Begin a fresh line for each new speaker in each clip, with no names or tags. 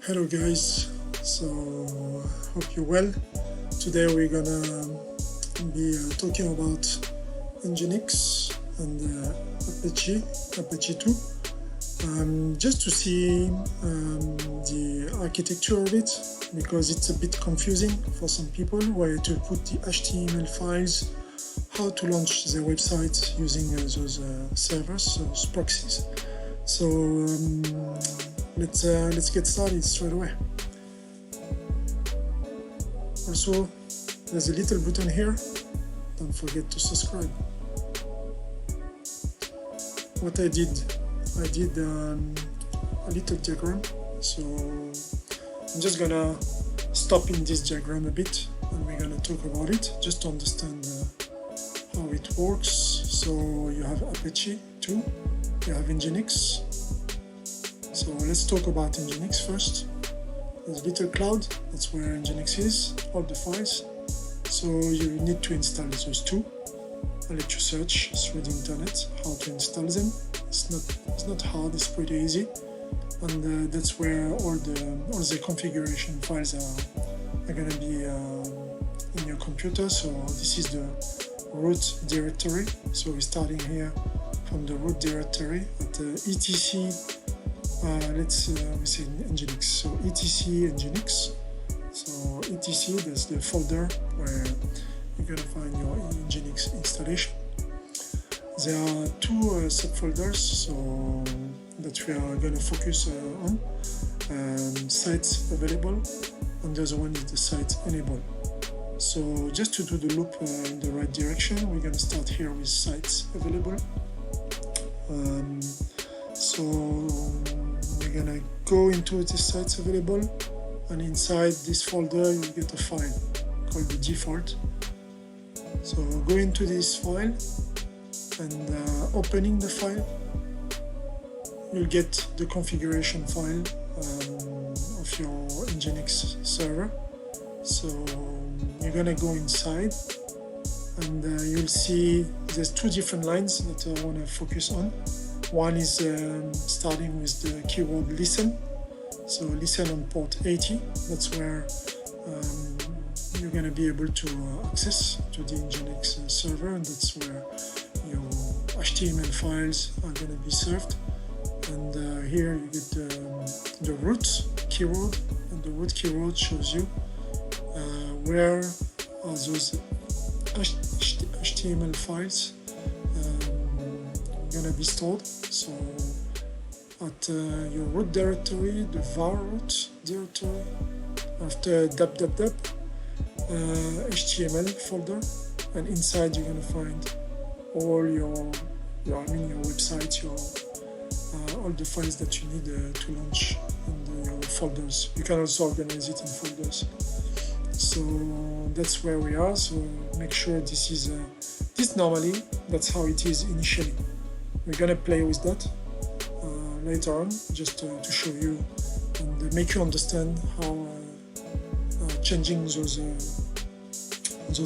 Hello guys, so hope you're well. Today we're gonna be talking about Nginx and Apache2, just to see the architecture of it, because it's a bit confusing for some people where to put the HTML files, how to launch the website using those servers, those proxies. So let's get started straight away. Also, there's a little button here. Don't forget to subscribe. What I did a little diagram. So I'm just gonna stop in this diagram a bit, and we're gonna talk about it just to understand how it works. So you have Apache2, you have Nginx. So let's talk about Nginx first. There's a little cloud, that's where Nginx is, all the files. So you need to install those two. I'll let you search through the internet how to install them. It's not hard, it's pretty easy. And that's where all the configuration files are going to be in your computer. So this is the root directory. So we're starting here from the root directory at etc. We say Nginx. So etc Nginx. So etc, that's the folder where you're gonna find your Nginx installation. There are two subfolders so that we are gonna focus on. Sites available, and the other one is the site enable. So just to do the loop in the right direction, we're gonna start here with sites available. So we're gonna go into the sites available, and inside this folder you get a file called the default. So go into this file, and opening the file, you'll get the configuration file of your Nginx server. So you're gonna go inside, and you'll see there's two different lines that I want to focus on. One is starting with the keyword listen. So listen on port 80. That's where you're going to be able to access to the Nginx server, and that's where your HTML files are going to be served. And here you get the root keyword, and the root keyword shows you where are those HTML files going to be stored. So at your root directory, the var root directory, after www HTML folder, and inside you're going to find all your website, all the files that you need to launch in your folders. You can also organize it in folders. So that's where we are. So make sure this is normally that's how it is initially. We're gonna play with that later on, just to show you and make you understand how changing those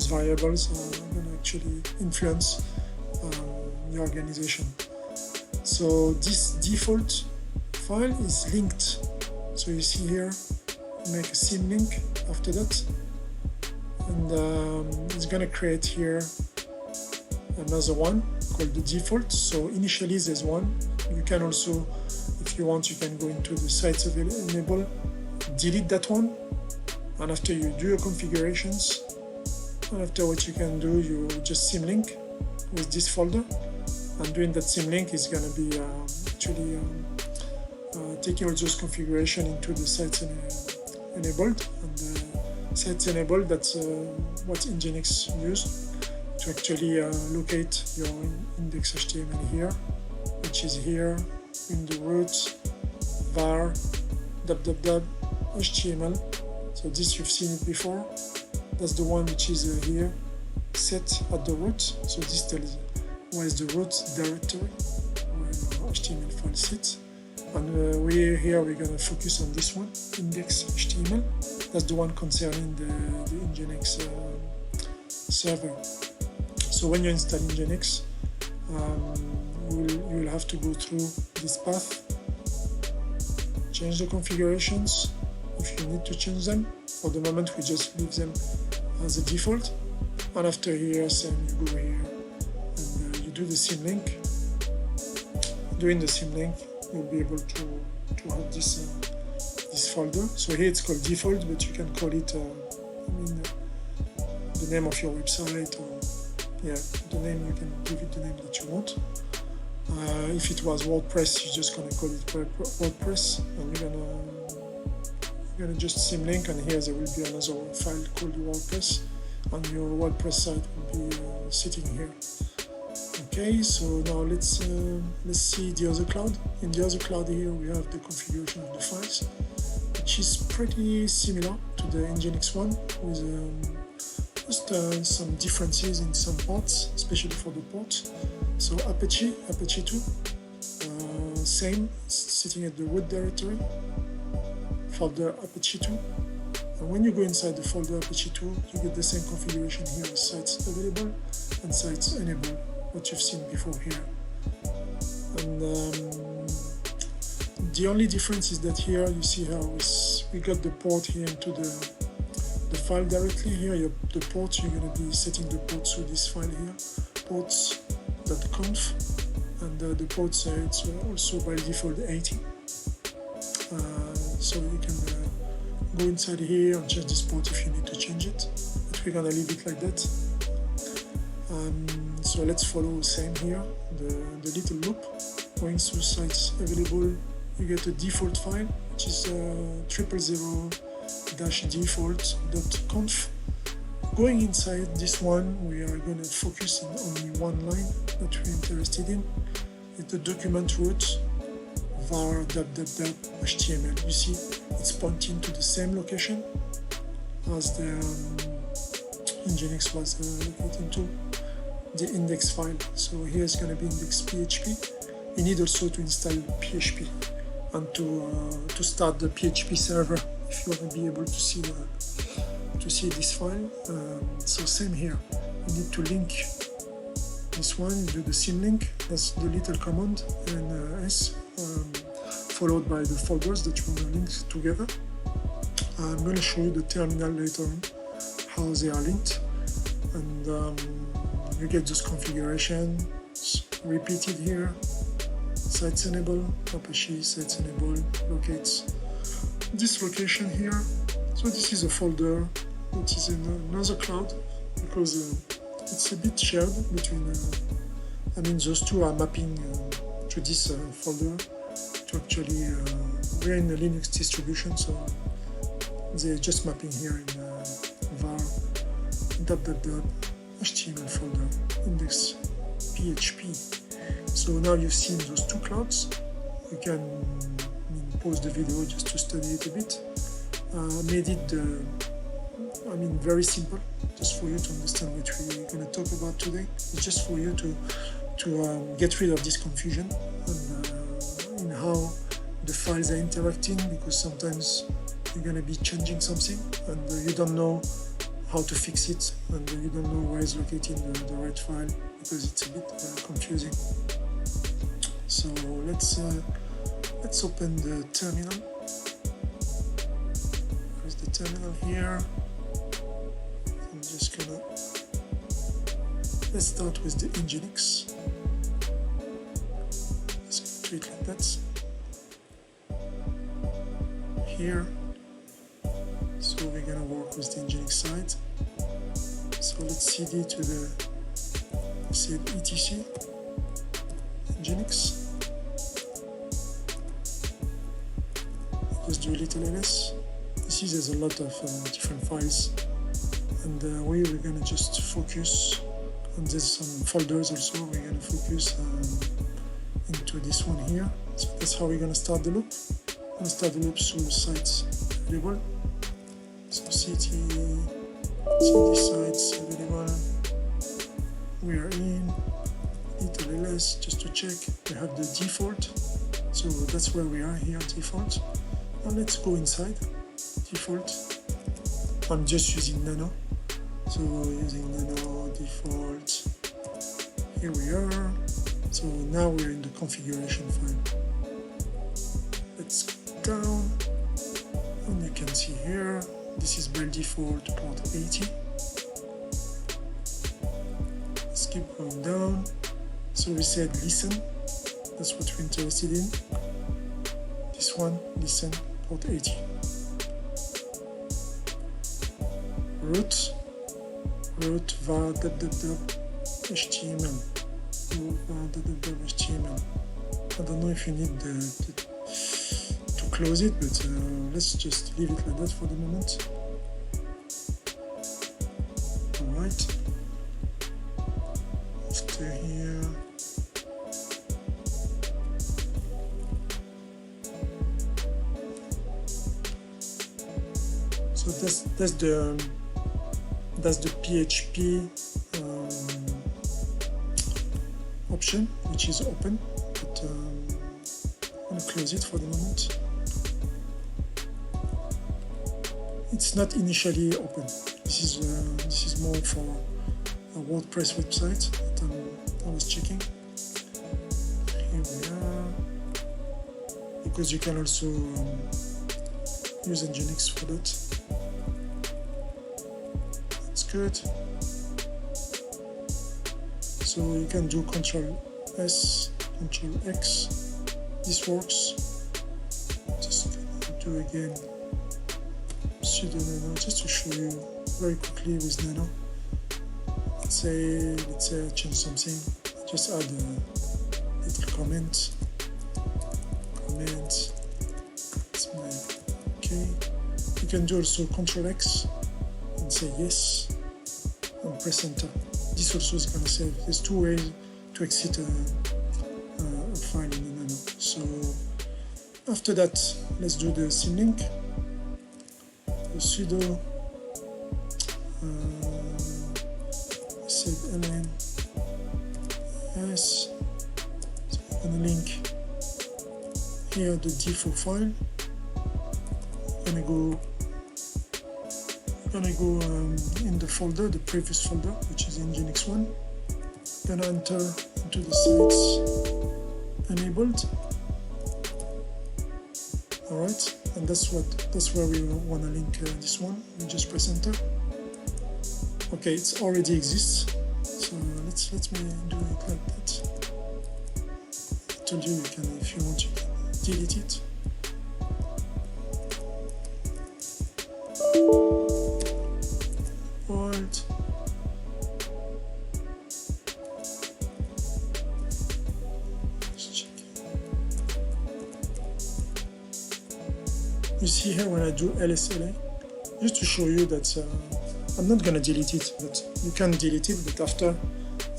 variables are going to actually influence your organization. So this default file is linked. So you see here, make a symlink after that, and it's going to create here another one called the default. So initially there's one. You can also, if you want, you can go into the sites enable, delete that one, and after you do your configurations, and after what you can do, you just symlink with this folder, and doing that symlink is going to be actually taking all those configuration into the sites enabled, and sites enabled, that's what Nginx used to actually locate your index.html here, which is here in the root var www HTML. So this you've seen it before. That's the one which is here set at the root. So this tells where is the root directory where your HTML file sits. And we're going to focus on this one, index.html. That's the one concerning the Nginx server. So when you install Nginx, you will have to go through this path change the configurations if you need to change them. For the moment, we just leave them as a default. And after here, same, you go here and you do the symlink. Doing the symlink, you'll be able to have this this folder. So here it's called default, but you can call it the name of your website, or yeah, the name, you can give it the name that you want. If it was WordPress, you're just gonna call it WordPress, and you're gonna just symlink, and here there will be another file called WordPress, and your WordPress site will be sitting here. Okay, so now let's see the other cloud. In the other cloud here, we have the configuration of the files, which is pretty similar to the Nginx one, with just some differences in some parts, especially for the ports. So Apache2, same, sitting at the root directory, folder Apache2. And when you go inside the folder Apache2, you get the same configuration here with sites available and sites enabled, what you've seen before here. And the only difference is that here you see how we got the port here into the file directly. Here the port, you're going to be setting the port through this file here, ports.conf, and the port it's also by default 80. So you can go inside here and change this port if you need to change it, but we're going to leave it like that. So let's follow the same here, the little loop, going through sites available. You get a default file, which is 000-default.conf. Going inside this one, we are going to focus on only one line that we're interested in. It's the document root var .html. You see, it's pointing to the same location as the Nginx was locating to, the index file. So here is going to be index.php. You need also to install PHP and to start the PHP server if you want to be able to see this file. So same here, you need to link this one. You do the symlink, that's the little command, and S, followed by the folders that you want to link together. I'm going to show you the terminal later on, how they are linked, and you get this configuration repeated here. Sites enable, Apache sites enable, locates this location here. So this is a folder that is in another cloud, because it's a bit shared between, those two are mapping to this folder to actually, we're in a Linux distribution, so they're just mapping here in var .html folder, index.php. So now you've seen those two clouds. You can pause the video just to study it a bit. Made it, very simple, just for you to understand what we're going to talk about today. It's just for you to get rid of this confusion and in how the files are interacting, because sometimes you're going to be changing something and you don't know how to fix it, and you don't know where is located the right file, because it's a bit confusing. So let's open the terminal. There's the terminal here. I'm just gonna, let's start with the Nginx. Let's go to it like that. Here. So we're gonna work with the Nginx side. So let's cd to the etc Nginx. Just do a little ls. You see there's a lot of different files, and we're gonna just focus on this. Some folders also we're gonna focus into this one here. So that's how we're gonna start the loop. We're gonna start the loop through sites available. So cd sites available. We are in little ls just to check. We have the default. So that's where we are here, default. Now let's go inside default. I'm just using nano. So using nano default. Here we are. So now we're in the configuration file. Let's go down. can see here, this is by default port 80. Let's keep going down. So we said listen, that's what we're interested in. This one, listen, port 80. Root var HTML. HTML. I don't know if you need to close it, but let's just leave it like that for the moment. Alright. After here. So that's the PHP option, which is open, but I'm going to close it for the moment. It's not initially open. This is more for a WordPress website that I was checking. Here we are, because you can also use Nginx for that. That's good. So you can do Control S, Control X. This works. Just do again sudo nano just to show you very quickly with nano. Let's say I change something. Just add a little comment. It's my okay. You can do also Control X and say yes and press enter. This also is going to save. There's two ways to exit a file in the nano. So after that, let's do the symlink. The sudo save ln s. So I'm going to link here the default file. I'm gonna go in the folder, the previous folder, which is Nginx 1. Gonna enter into the sites enabled. All right, and that's where we want to link this one. We just press enter. Okay, it already exists. So let me do it like that. I told you can, if you want, you can delete it. You see here when I do lsla, just to show you that I'm not going to delete it, but you can delete it, but after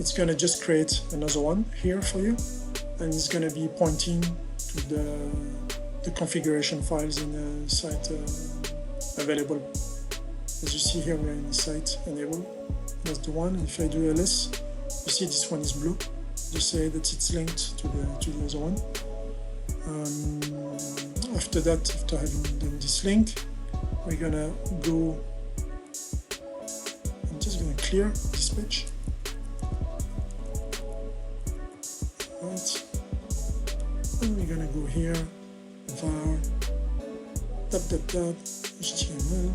it's going to just create another one here for you, and it's going to be pointing to the configuration files in the site available. As you see here, we're in the site enable. That's the one. If I do ls, you see this one is blue. Just say that it's linked to the other one. After that, after having done this link, we're gonna go. I'm just gonna clear this page. Right, and we're gonna go here, var html.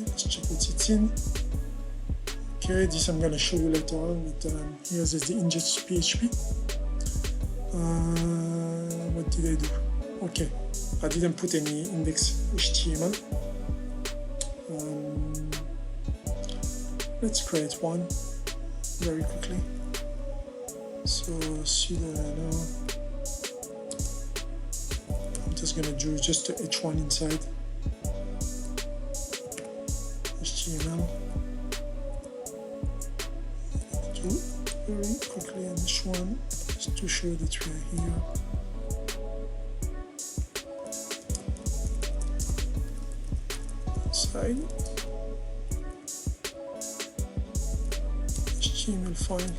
Let's check what it's in. Okay, this I'm going to show you later on, but here's the index PHP. What did I do? Okay, I didn't put any index HTML. Let's create one very quickly. So sudo nano. I'm just going to do just the h1 inside. HTML. Do very quickly on this one, just to show that we are here. Side. HTML file.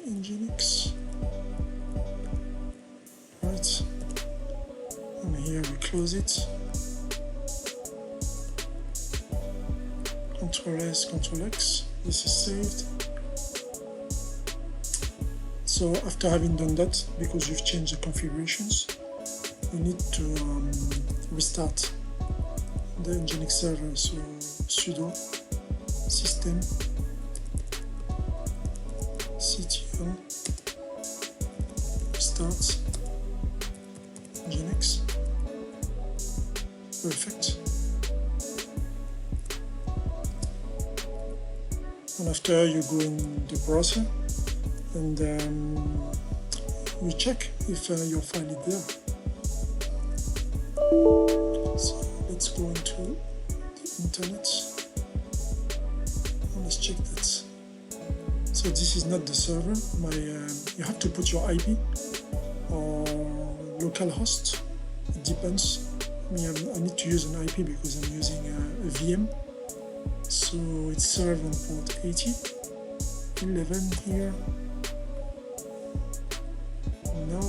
Nginx. close it. Control S, Control X. This is saved. So after having done that, because you've changed the configurations, you need to restart the Nginx server. So sudo system ctl restart Nginx. Perfect. And after, you go in the browser and you check if your file is there. So let's go into the internet and let's check that. So this is not the server. You have to put your IP or local host. It depends. I need to use an IP because I'm using a VM. So it's served on port 80, 11 here. No.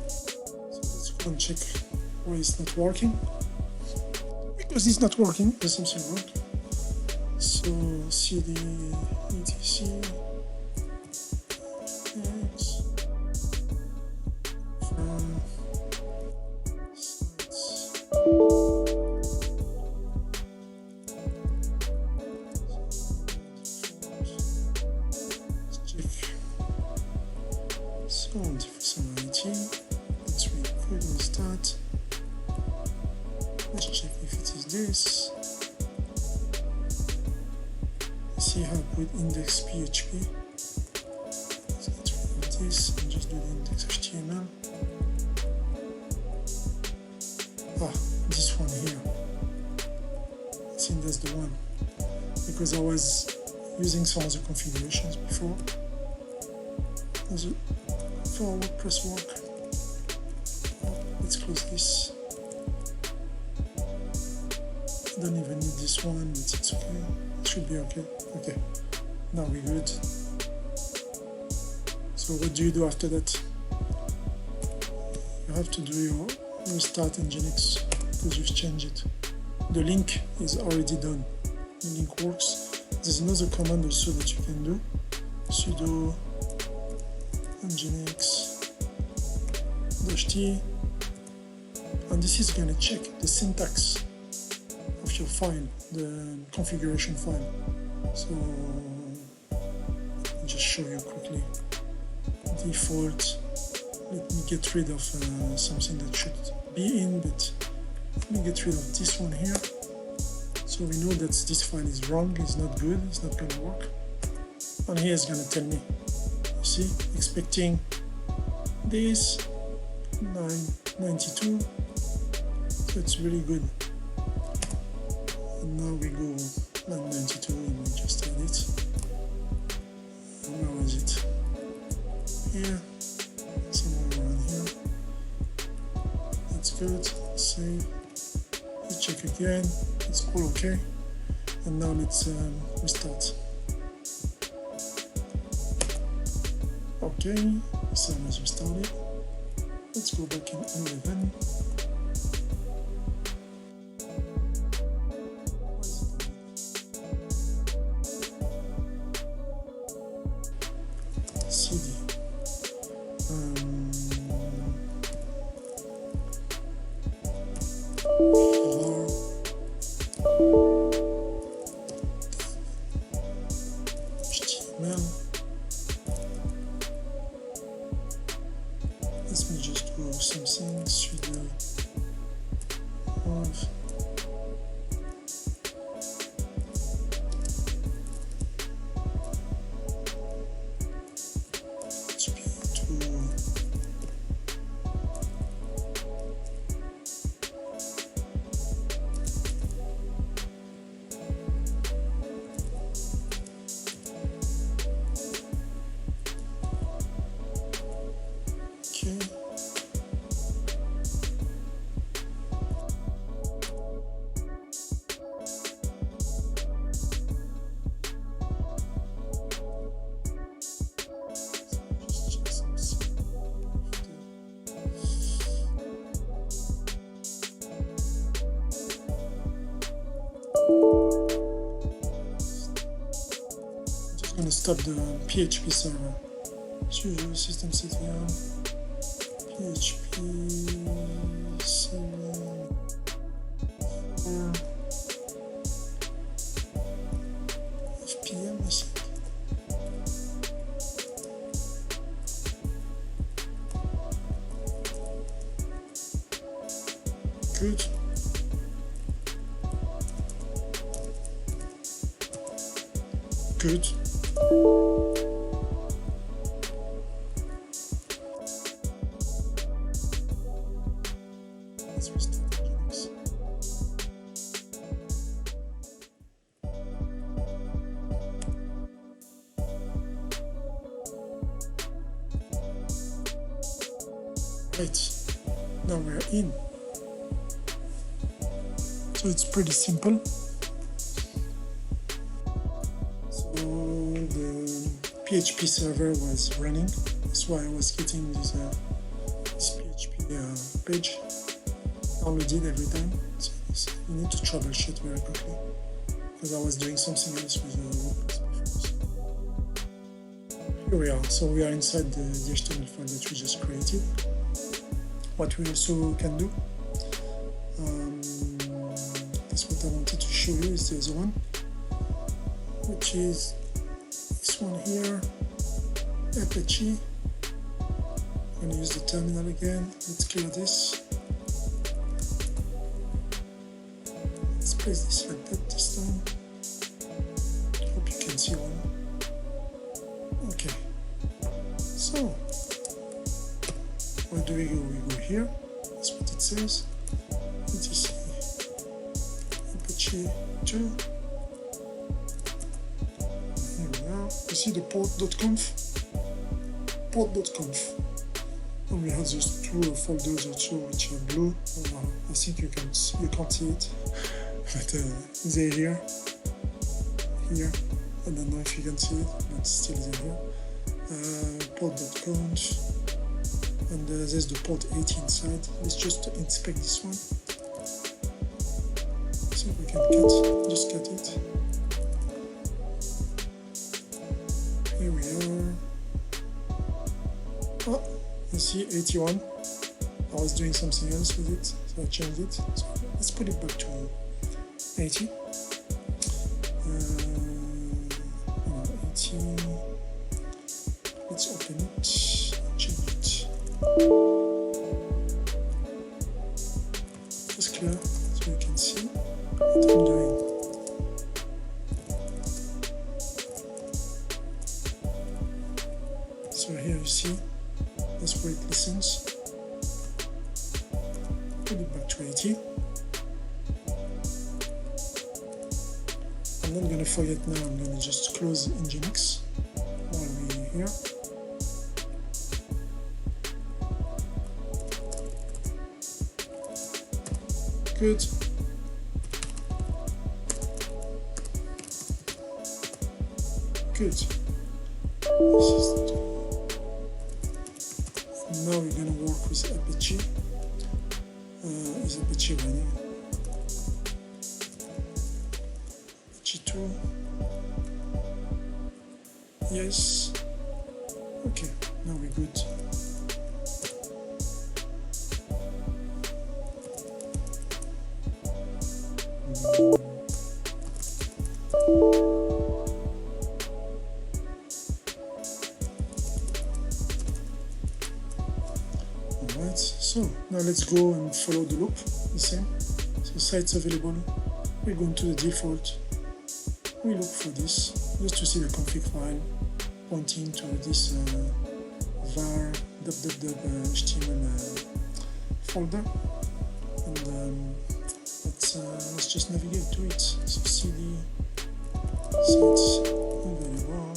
So let's go and check why it's not working. Because it's not working, there's something wrong. So cd etc X from sites. Let's check sound functionality. Let's record and start. Let's check if it is this. See how I put index PHP. Let's get rid of this and just do the index HTML. This one here. I think that's the one. Because I was using some other configurations before. For WordPress work. Let's close this. I don't even need this one, but it's okay. It should be okay. Okay, now we're good. So what do you do after that? You have to do your restart Nginx because you've changed it. The link is already done. The link works. There's another command also that you can do. Sudo Nginx -t, and this is going to check the syntax of your file, the configuration file. So I'll just show you quickly. Default. Let me get rid of something that should be in, but let me get rid of this one here. So we know that this file is wrong, it's not good, it's not gonna work. And here it's gonna tell me. You see, expecting this 992. So it's really good. And now we go 992 and we just add it. Where was it? Here, somewhere around here. That's good. Save. Let's check again. It's all okay. And now let's restart. Okay, server is restarted. Let's go back in 11. CD. HTML. Let me just do something. Sudo stop the PHP server. Usual systemctl PHP server FPM, I think. Good. Good. Let's restart Nginx. Right, now we're in. So it's pretty simple. So the PHP server was running. That's why I was getting this PHP page downloaded every time. So you need to troubleshoot very quickly because I was doing something else with Webpage before. Here we are. So we are inside the HTML file that we just created. What we also can do. That's what I wanted to show you is the other one, which is this one here, Apache. I'm going to use the terminal again. Let's clear this. Let's place this like that this time. Hope you can see one. Okay. So, where do we go? We go here. That's what it says. etc. Apache2. Here we are. You see the port.conf? Port.conf. And we have those two folders also which are blue. I think you can't see it, but they're here. I don't know if you can see it, but still they're here. Port.conf. And there's the port 80 inside. Let's just inspect this one. See if we can just cut it. Here we are. Oh, you see 81. I was doing something else with it, so I changed it. So let's put it back to 80. 80. Let's open it, change it. Just clear so you can see what I'm doing. So here you see, that's where it listens. Put it back to 80. I'm not going to forget now, I'm going to just close Nginx while we're here. Good. Good. Now we're going to work with Apache. Is Apache running? Apache2. Yes. Okay, now we're good. Alright, so now let's go and follow the loop, the same. So sites available, we go into the default, we look for this, just to see the config file pointing to this var .html folder, and let's just navigate to it. So cd sites available.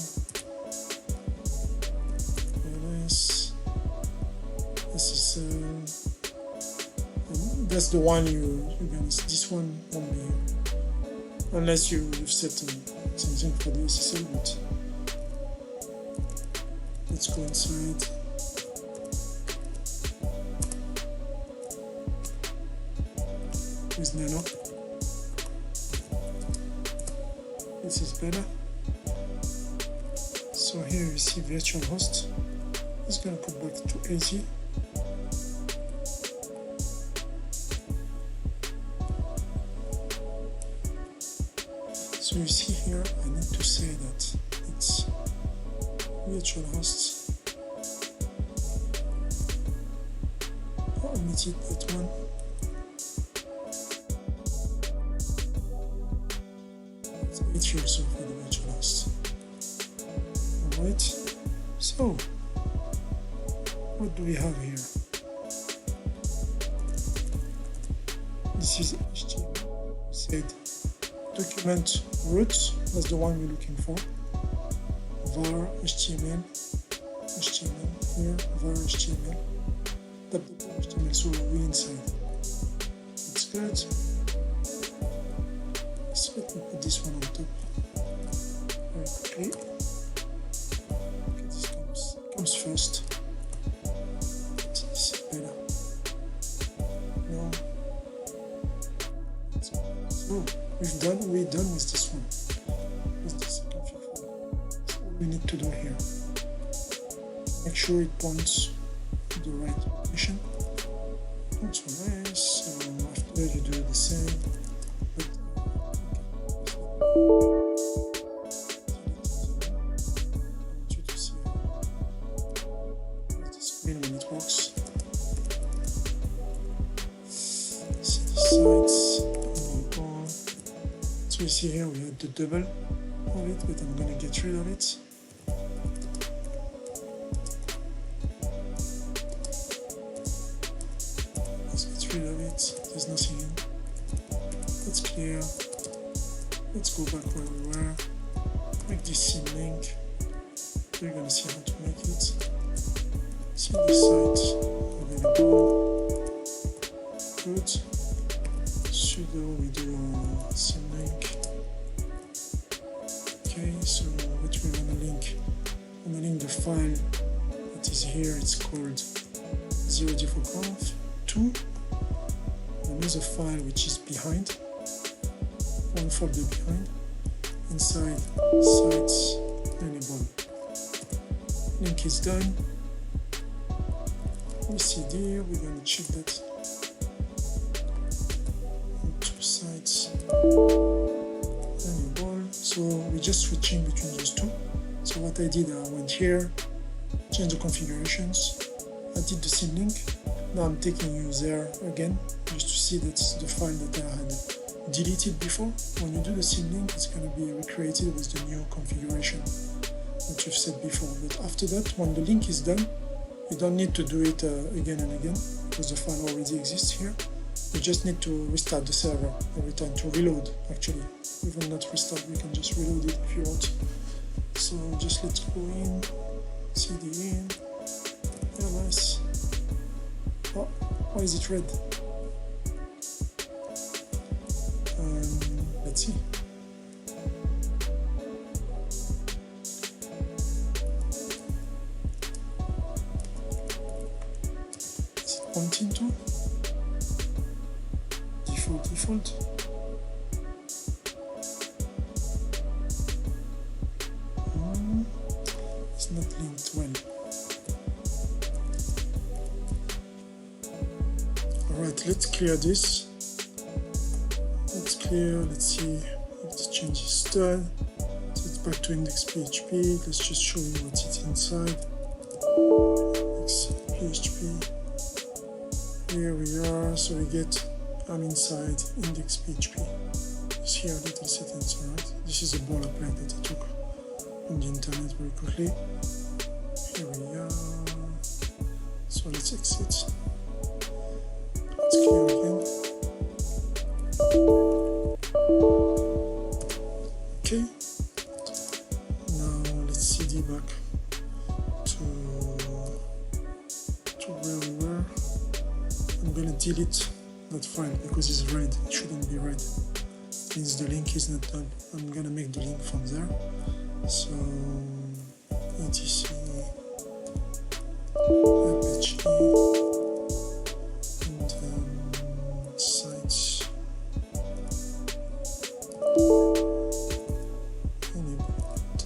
This is that's the one you're gonna see. This one won't be unless you've set something for the SSL, but let's go inside. With Nano. This is better. So here you see virtual host. It's going to put back to 80. So you see here, I need to say that it's virtual hosts. I omitted that one. It's 80 or so for the virtual host. Alright, so what do we have here? This is HTML. We said document root, that's the one we're looking for. Var HTML, HTML here, var HTML, HTML, so we're inside. It's good. So let me put this one on top very quickly. Okay, this comes first. This is better. No. So we're done with this one. With this config file. That's all we need to do here. Make sure it points to the right location. That's nice. So after you do the same. But, I want you to see the screen when it works. See the sites. So you see here we had the double of it, but I'm going to get rid of it. Let's get rid of it. There's nothing in. That's clear. Let's go back where we were. Make this scene link. We're going to see how to make it. See the site. We're going to go. Good. Sudo, we do scene link. Okay, so what we want to link? I'm going to link the file that is here. It's called 0d4conf 2. Another file which is behind. One folder behind. Inside sites enable. Link is done. CD, we're going to check that. Two sites enable. So we're just switching between those two. So what I did, I went here, changed the configurations. I did the scene link. Now I'm taking you there again, just to see that's the file that I had deleted before. When you do the scene link, it's going to be recreated with the new configuration that you've set before. But after that, when the link is done, you don't need to do it again and again because the file already exists here. You just need to restart the server every time, to reload actually. We will not restart, we can just reload it if you want. So just let's go in, cd in, ls. Oh, why is it red? Let's see. Is it pointing to? Default. It's not linked well. Alright, let's clear this. Let's clear, let's see if the change is done. So it's back to index.php. Let's just show you what's inside. Index.php. Here we are, so we get, I'm inside index.php. You see our little settings, alright? This is a boilerplate that I took on the internet very quickly. Here we are. So let's exit. Let's clear again. Okay. Now let's cd back to where we were. I'm gonna delete that file because it's red. It shouldn't be red. It means the link is not done. I'm gonna make the link from there. So etc Apache and sites enabled.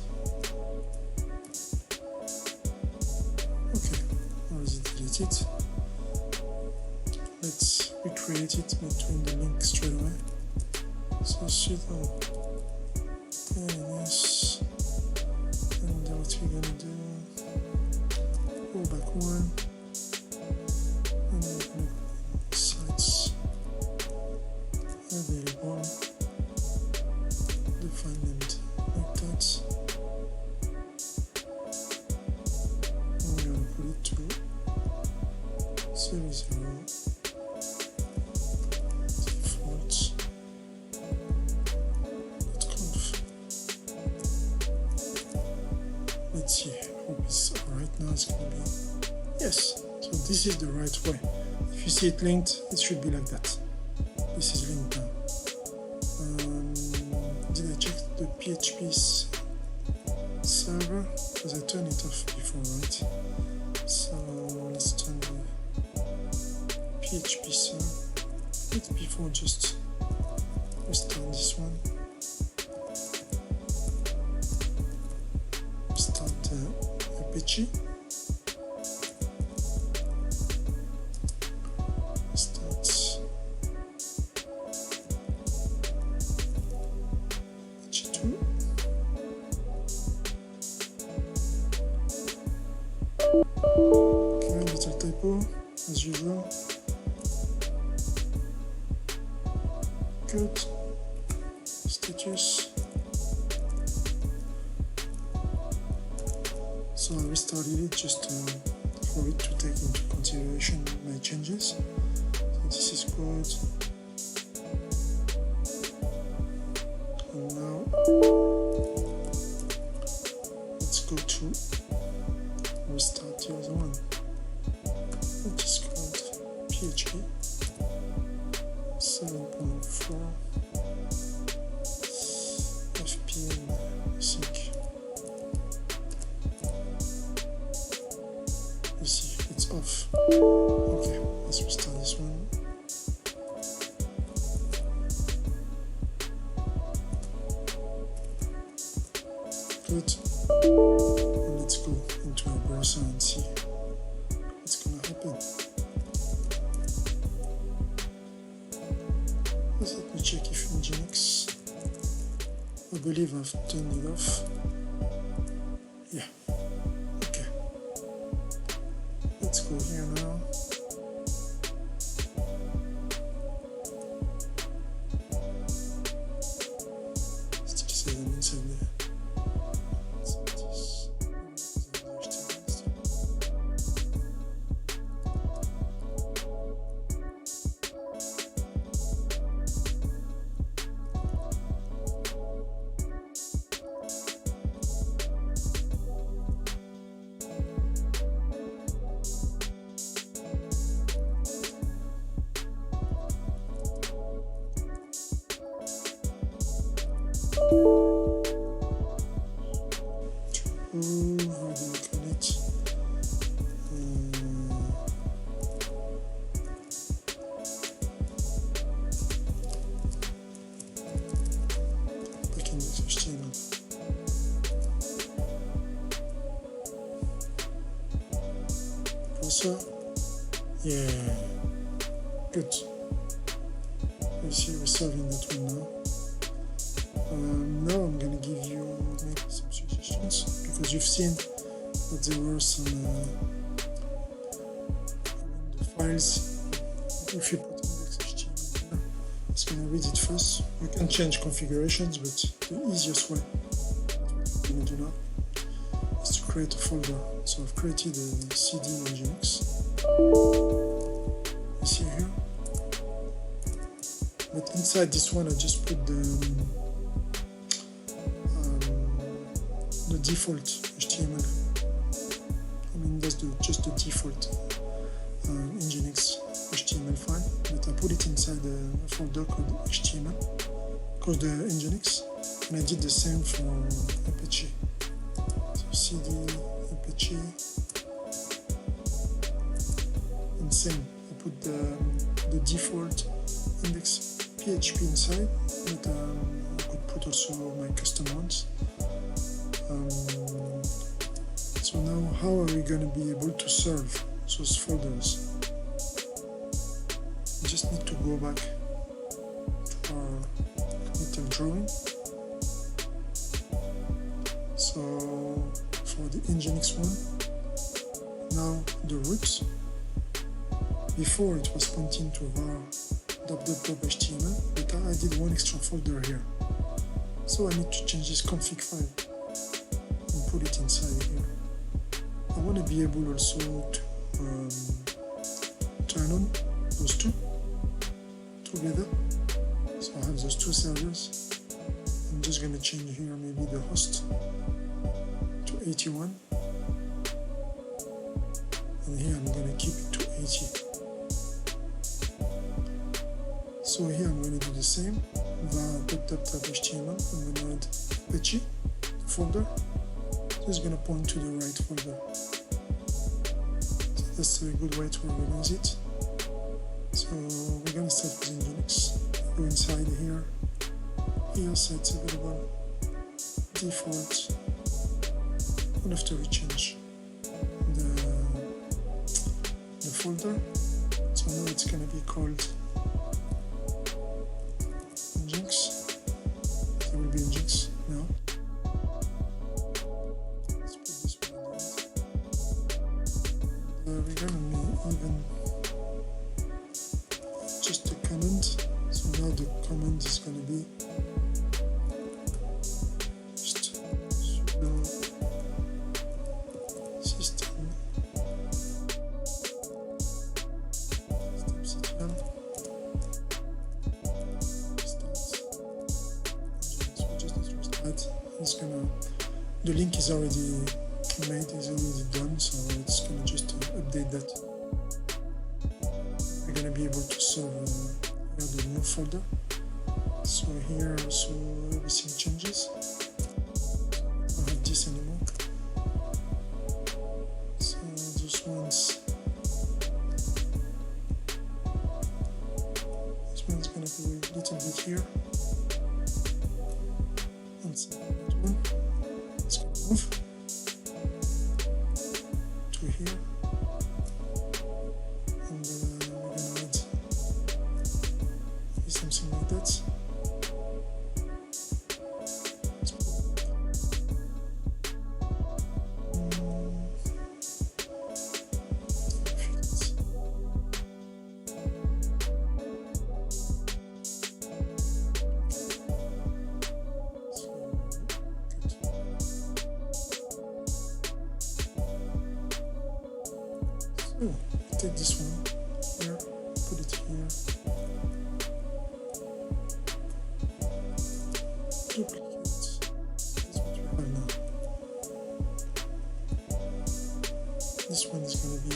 Let's see, hope it's alright now. It's gonna be, yes, so this is the right way. If you see it linked, it should be like that. This is linked now. Did I check the PHP server? Because I turned it off before, right? So let's turn the PHP server. Let's before just restart this one. Start Apache. Start Apache2. Okay, little typo as usual. Good. Status. So I restarted it just for it to take into consideration my changes. So this is good. And now let's go to restart the other one, which is called PHP 7.4 FPM, I think. Let's see if it's off. Okay, let's restart this one. Good. And let's go into our browser and see what's gonna happen. Let me check if Nginx. I believe I've turned it off. Yeah. Okay. Let's go here now. Still says I'm inside there. How do we call it? Back in the HTML. Also, yeah, good. You see, we're solving that one now. Now I'm going to give you maybe some suggestions, because you've seen that there were some the files. If you put index.html here, it's going to read it first. You can change configurations, but the easiest way, what I'm going to do now, is to create a folder. So I've created a CD Nginx. You see here, but inside this one I just put the default HTML. I mean, that's just the default Nginx HTML file, but I put it inside a folder called HTML, called Nginx, and I did the same for Apache. So CD Apache, and same. I put the default index PHP inside, but I could put also my custom ones. So now how are we going to be able to serve those folders? We just need to go back to our little drawing. So for the Nginx one, now the root, before it was pointing to var.html, but I did one extra folder here. So I need to change this config file and put it inside here. I want to be able also to turn on those two together. So I have those two servers. I'm just going to change here maybe the host to 81, and here I'm going to keep it to 80. So here I'm going to do the same. Apache2, I'm going to add Apache folder. So it's going to point to the right folder. So that's a good way to organize it. So we're going to start with Nginx. Go inside here. Here sets available, default, and after we change the folder, so now it's going to be called Nginx. It will be Nginx now. Let's put this one down. We're going to even just a command. So now the command is going to be the link is already made, is already done, so it's gonna just update that. We're gonna be able to serve the new folder. So here also everything changes. I don't have this anymore. So those ones, this one's gonna go a little bit here. And so that one. It's going to move to here, and we're going to add something like that. Take this one here, put it here, duplicate, that's what we have now. This one is going to be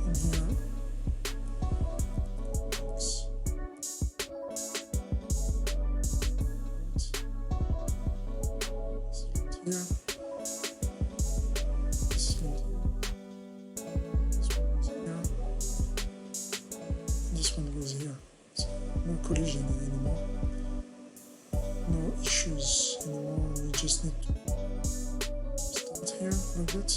and here, here. This one goes here. So no collision anymore. No issues anymore. We just need to start here like that.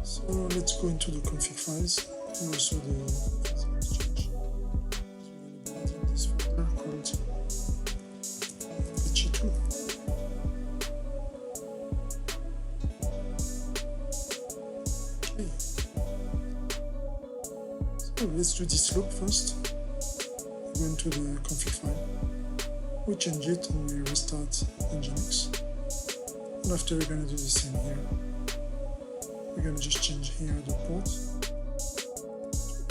So let's go into the config files. And also the change. So we're going to be adding this folder called Apache2. Okay. So let's do this loop first. Go into the config file. We change it and we restart Nginx. And after we're going to do the same here. We're going to just change here the port to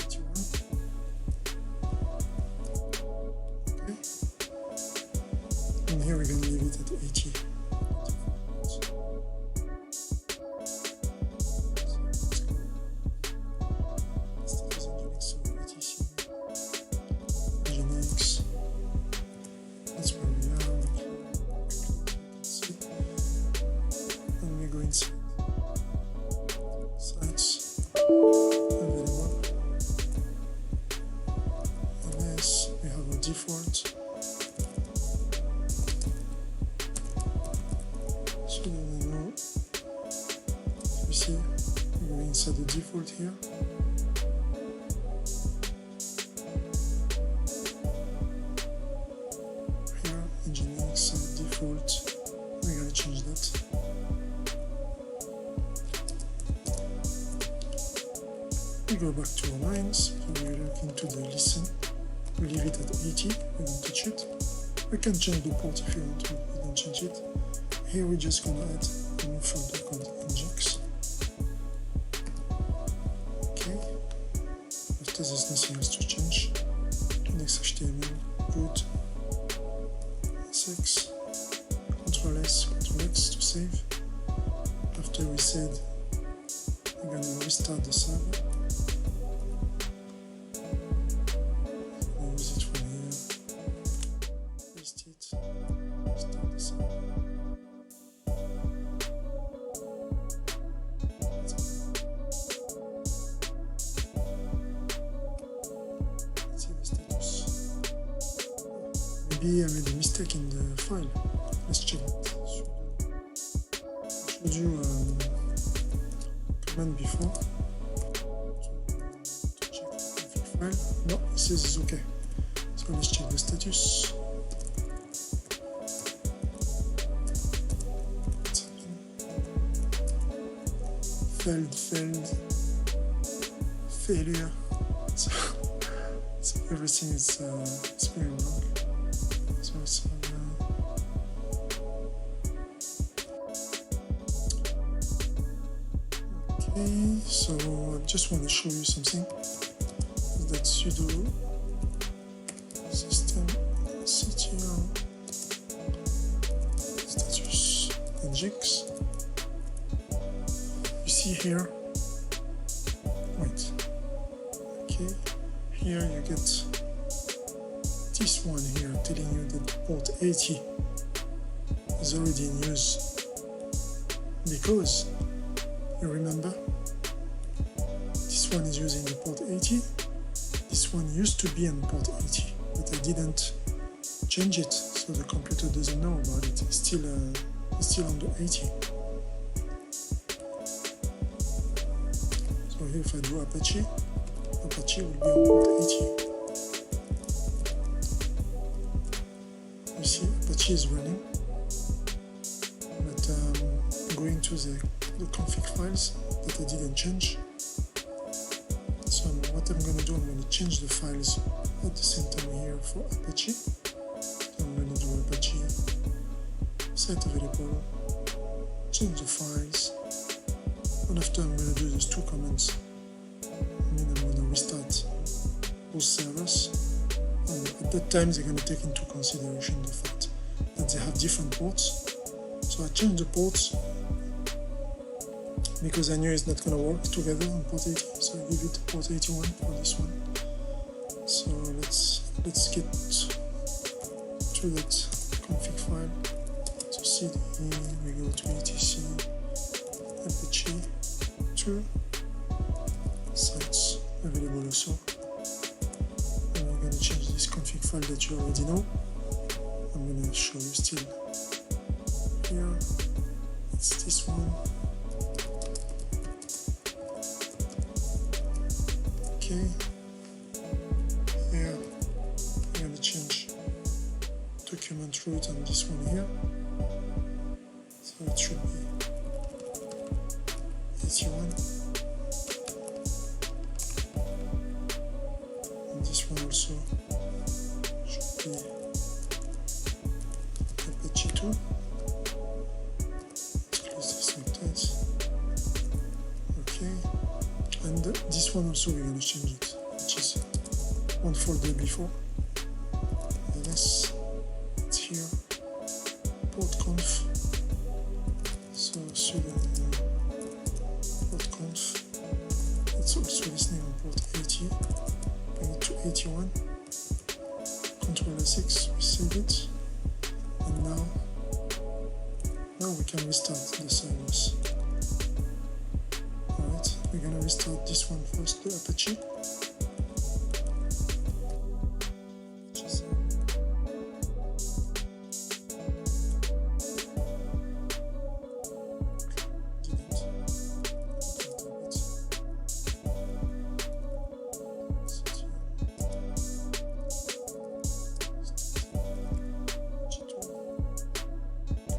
81. Okay. And here we're going to leave it at 80. Nginx. That's where we are. And we go inside. Sites. set the default here. Here, Nginx default. We're gonna change that. We go back to our lines. So we look into the listen. We leave it at 80. We don't touch it. We can change the port if you want to. We don't change it. Here we're just gonna add a new folder called Nginx. Okay. After there's nothing else to change. Next HTML, good. S6. Ctrl S, Ctrl X to save. After we said we're gonna restart the server. Use it from here. Paste it. Start the server. Let's see the status. Maybe I made a mistake in the file. Let's check it. I showed you command before to check the config file. No, it says it's okay. So let's check the status. Failed, failure. So everything is going wrong. So it's okay. So I just want to show you something. That sudo system ctl status Nginx. You see here. Wait. Okay. Here you get this one here telling you that port 80 is already in use, because you remember this one is using the port 80. This one used to be on port 80, but I didn't change it, so the computer doesn't know about it. It's still on the 80. So here if I do Apache will be on port 80. You see, Apache is running, but going to the config files that I didn't change. So what I'm going to do, I'm going to change the files at the same time here for Apache. So I'm going to do Apache set available, change the files, and after I'm going to do those two commands. And then I'm going to restart both servers. And at that time, they're going to take into consideration the fact that they have different ports. So I changed the ports because I knew it's not going to work together on port 80, so I give it port 81 for this one. So let's get to that config file. So cd, we go to etc Apache2 sites available also, and we're going to change this config file that you already know. I'm going to show you still here. It's this one. Okay, here I'm going to change document root on this one here, so it should be 81, and this one also should be Apache2. Let's close this like that. Okay. And this one also we're going to change it, which is one folder before. Ls, it's here, port conf. So sudo port conf. It's also listening on port 80. Bring it to 81. Control S6, we save it. And now we can restart the servers. We're going to restart this one first, the Apache.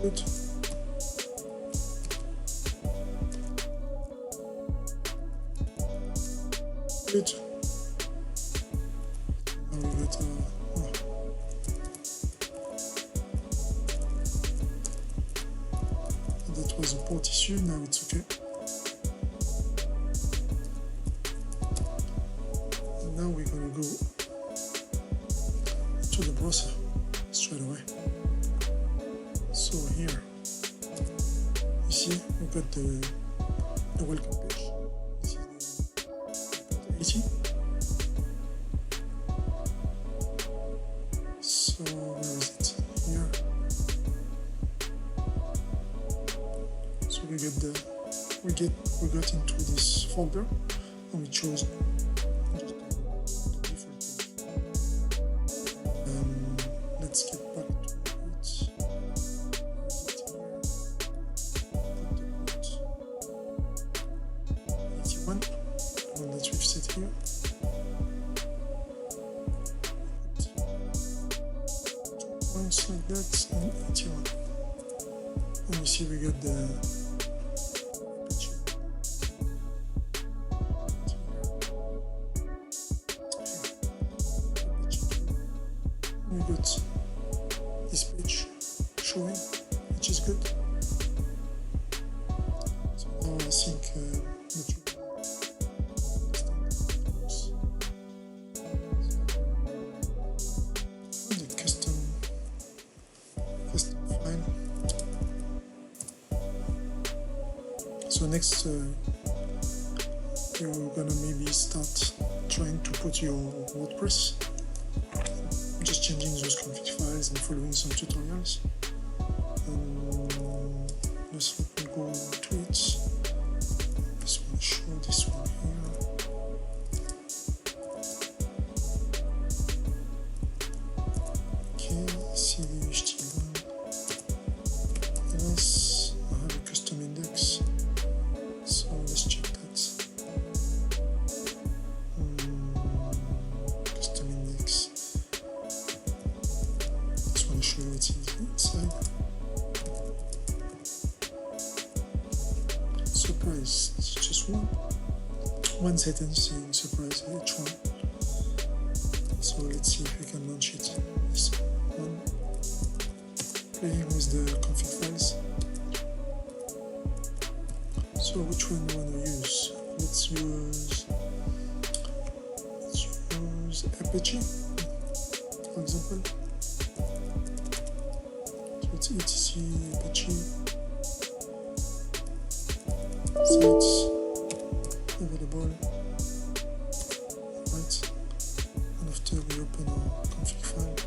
Good. Good. Now we got that was a port issue, now it's okay. And now we're gonna go to the browser straight away. So here, you see, we got the welcome page. This is the 80. So where is it? Here. So we got into this folder and we chose just the default page. Let's get back to it. Where is it here? Put the port 81, the one that we've set here. Points like that and 81. And you see we got the we got this page showing, which is good. So now I think that you understand how it works. The custom file. So next you're gonna maybe start trying to put your WordPress, just changing those config files and following some tutorials. Just let me go to it. Just want to show this one here. Okay, cd HTML. Yes, I have a custom index. So let's check that. Custom index. Just want to show you what's inside. Surprise, it's just one sentence saying surprise H1. So let's see if we can launch it. This one. Playing with the config files. So which one do we want to use? Let's use Apache, for example. So it's etc Apache sites available, right? And after we open our config file,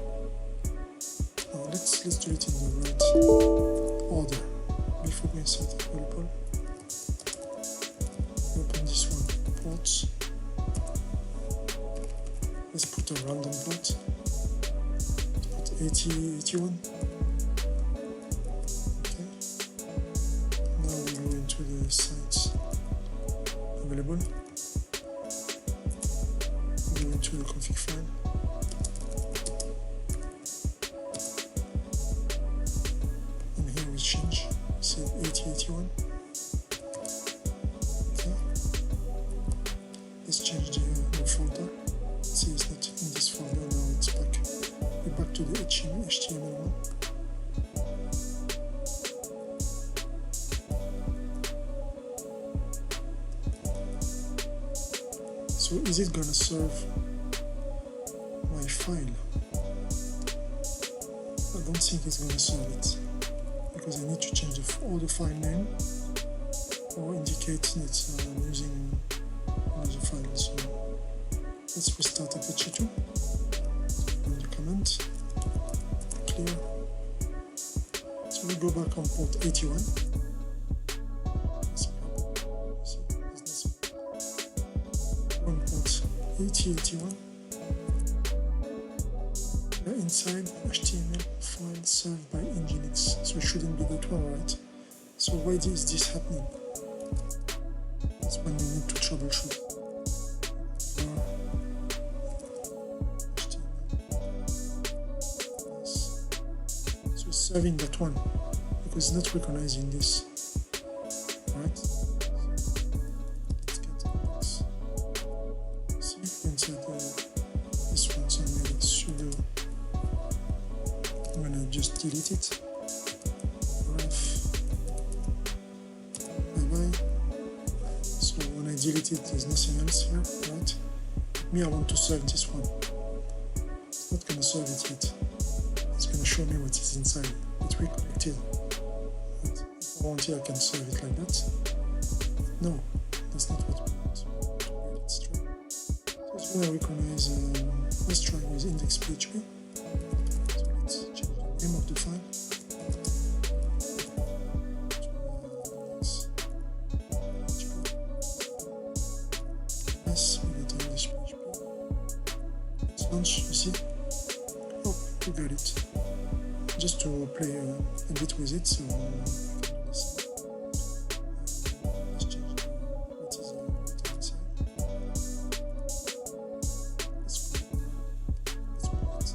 now let's do it in the right order before we insert available. Open this one, ports. Let's put a random port. Put 80, 81. Okay. Now we go into the sites available. Go into the config file. And here we change. Say 80, 81. Let's change the folder. See, it's not in this folder now, it's back. We're back to the HTML one. So is it gonna serve my file? I don't think it's gonna serve it because I need to change all the file name or indicate that I'm using another file. So let's restart Apache2. Run the command. Clear. So we go back on port 81. One port 8081. We're inside HTML file served by Nginx. So it shouldn't be that one, right? So why is this happening? That's when you need to troubleshoot. So it's serving that one because it's not recognizing this. Right? Let's get Nginx. See, inside this one, so I'm going to sudo. I'm going to just delete it. Bye-bye. So when I delete it, there's nothing else here, right? Me, I want to serve this one. It's not going to serve it yet. It's going to show me what is inside. It's reconnected. But if I want here, I can serve it like that. No, that's not what we want. Let's try. So it's going to recognize, let's try with index.php. So let's change the name of the file. Yes, we got index.php. Let's launch, you see? Oh, we got it. Just to play a bit with it, so let's change what is right inside. Let's put it.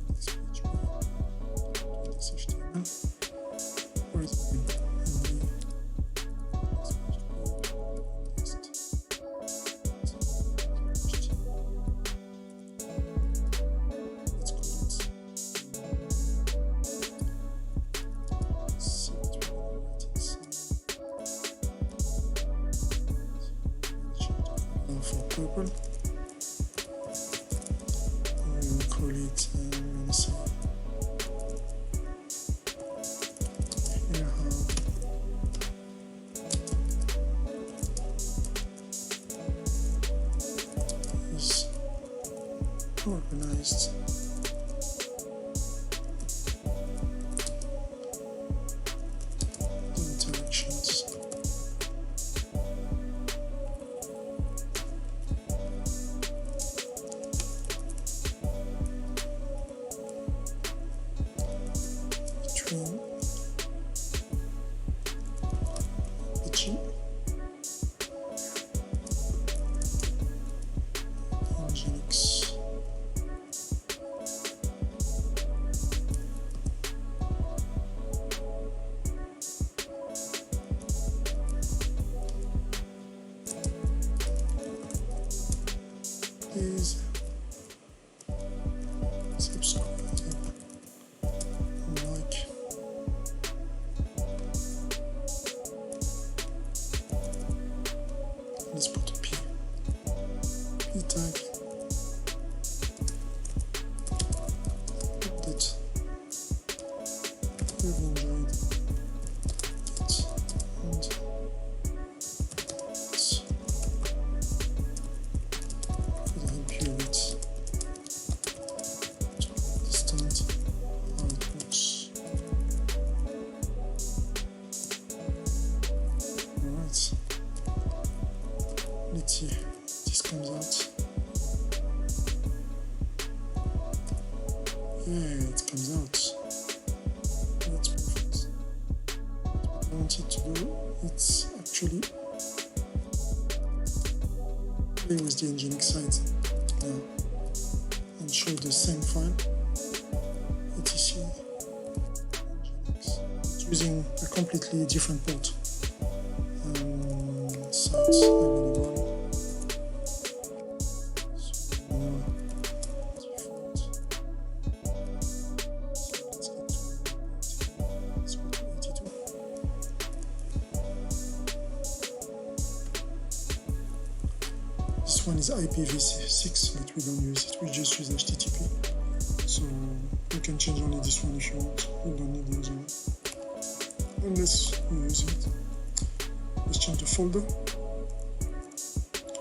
Let's change it. Index.html. Where is it? Purple. We'll call it, I'm gonna say here how is organized. Interactions. Apache, Nginx, please subscribe and like. Let's put a P tag. Hope that you've enjoyed it, and it's could help you with to understand how it works. Alright. Let's see if this comes out. Yeah, it comes out. That's perfect. What I want it to do, it's actually play with the Nginx side now and show the same file, etc. Nginx. It's using a completely different port. Sites available. This one is IPv6, but we don't use it, we just use HTTP. So you can change only this one if you want, you don't need the other one. Unless you use it. Let's change the folder.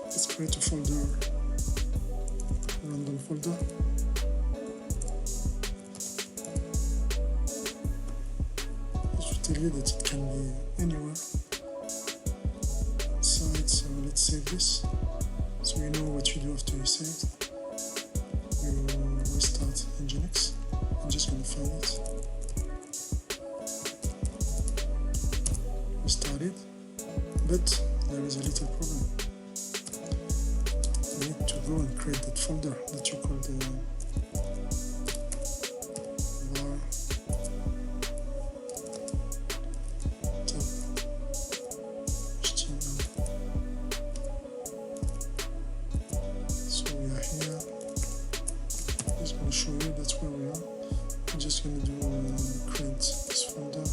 Let's create a folder, a random folder. It should tell you that it can be anywhere. Inside, so let's save this. So you know what you do after you save it. You restart Nginx. I'm just going to find it. Restart it. But there is a little problem. You need to go and create that folder that you call the show you that's where we are. I'm just going to do create this folder.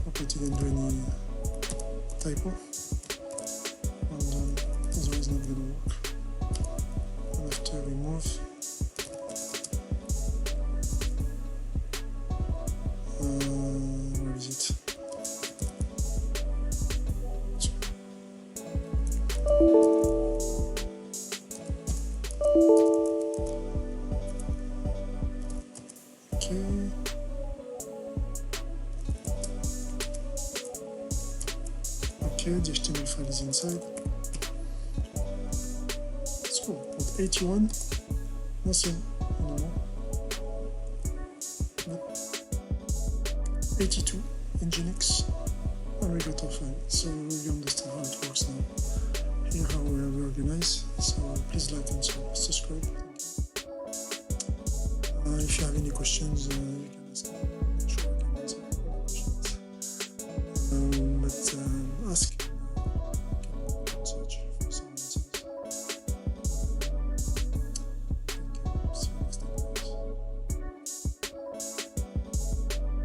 Hope I didn't do any typo. And otherwise not going to work. And after remove, where is it? Okay, the HTML file is inside. It's cool. But 81, nothing anymore. But 82, Nginx, and we got our file. So you understand how it works now. Here how we organize. So please like and subscribe. If you have any questions, you can ask me. I'm sure I can answer your questions. But ask.